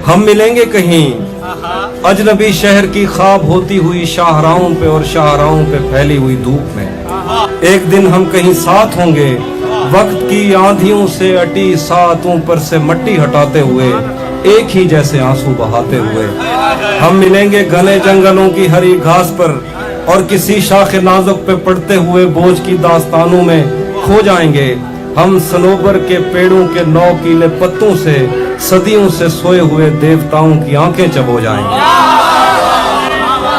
हम मिलेंगे कहीं अजनबी शहर की ख्वाब होती हुई शाहराहों पे और शाहराहों पे फैली हुई धूप में। एक दिन हम कहीं साथ होंगे, वक्त की आंधियों से अटी सातों पर से मट्टी हटाते हुए, एक ही जैसे आंसू बहाते हुए। हम मिलेंगे घने जंगलों की हरी घास पर और किसी शाख नाजुक पे पड़ते हुए बोझ की दास्तानों में खो जाएंगे। हम सनोबर के पेड़ों के नौकीले पत्तों से सदियों से सोए हुए देवताओं की आंखें चबो जाएंगे।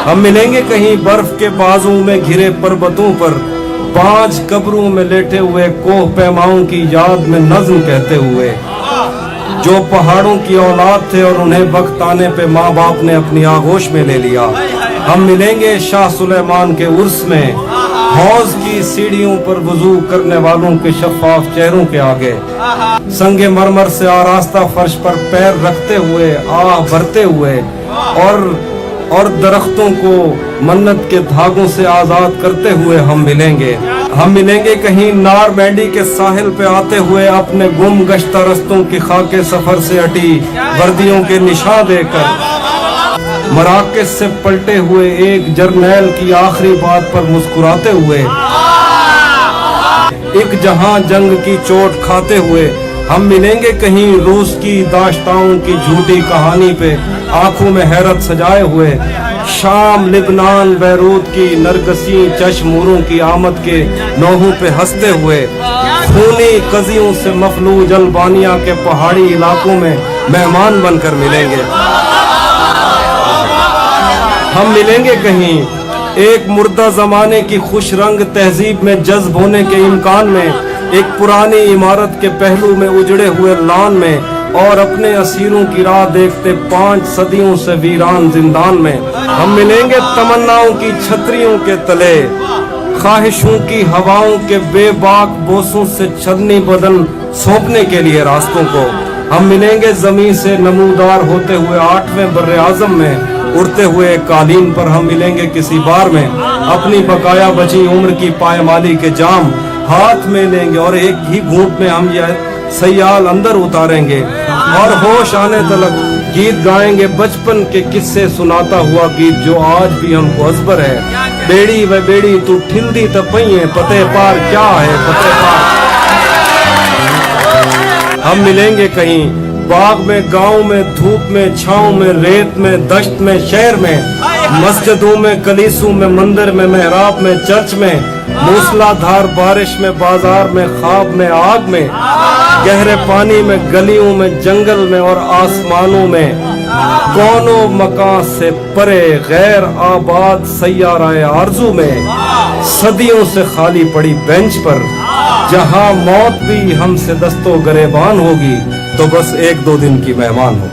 हम मिलेंगे कहीं बर्फ के बाजू में घिरे पर्वतों पर, 5 कब्रों में लेटे हुए कोह पैमाओं की याद में नज्म कहते हुए, जो पहाड़ों की औलाद थे और उन्हें वक्त आने पे माँ बाप ने अपनी आगोश में ले लिया। हम मिलेंगे शाह सुलेमान के उर्स में, हौज की सीढ़ियों पर वुजू करने वालों के शफाफ चेहरों के आगे, संगे मरमर से आरास्ता फर्श पर पैर रखते हुए, आह भरते हुए और दरख्तों को मन्नत के धागों से आजाद करते हुए हम मिलेंगे। हम मिलेंगे कहीं नार बैंडी के साहिल पे आते हुए, अपने गुम गश्ता रस्तों की खाके सफर से अटी वर्दियों के निशान देकर, मराकज से पलटे हुए एक जर्नैल की आखिरी बात पर मुस्कुराते हुए, एक जहां जंग की चोट खाते हुए। हम मिलेंगे कहीं रूस की दाश्ताओं की झूठी कहानी पे आंखों में हैरत सजाए हुए, शाम लिबनान बैरूत की नरगसी चश्मूरों की आमद के नौहों पे हंसते हुए, खूनी कजियों से मफलूज अल्बानिया के पहाड़ी इलाकों में मेहमान बनकर मिलेंगे। हम मिलेंगे कहीं एक मुर्दा जमाने की खुश रंग तहजीब में जज्ब होने के इम्कान में, एक पुरानी इमारत के पहलू में उजड़े हुए लान में, और अपने असीरों की राह देखते 5 सदियों से वीरान जिंदान में। हम मिलेंगे तमन्नाओं की छतरियों के तले, ख्वाहिशों की हवाओं के बेबाक बोसों से छलनी बदन सौंपने के लिए रास्तों को। हम मिलेंगे जमीन से नमूदार होते हुए 8वें बर्रे आजम में, उड़ते हुए कालीन पर हम मिलेंगे किसी बार में, अपनी बकाया बची उम्र की पायमाली के जाम हाथ में लेंगे और एक ही घूंट में हम यह सयाल अंदर उतारेंगे और होश आने तलक गीत गाएंगे, बचपन के किस्से सुनाता हुआ गीत जो आज भी हमको अजबर है। बेड़ी व बेड़ी तू ठिल्दी तपइए, पते पार क्या है पते पार। हम मिलेंगे कहीं बाग में, गांव में, धूप में, छांव में, रेत में, दश्त में, शहर में, मस्जिदों में, कलीसों में, मंदिर में, मेहराब में, चर्च में, मूसलाधार बारिश में, बाजार में, ख्वाब में, आग में, गहरे पानी में, गलियों में, जंगल में और आसमानों में, कौनों मकान से परे गैर आबाद सैयाराए आरज़ू में, सदियों से खाली पड़ी बेंच पर, जहां मौत भी हमसे दस्तो गरेबान होगी तो बस 1-2 दिन की मेहमान हो।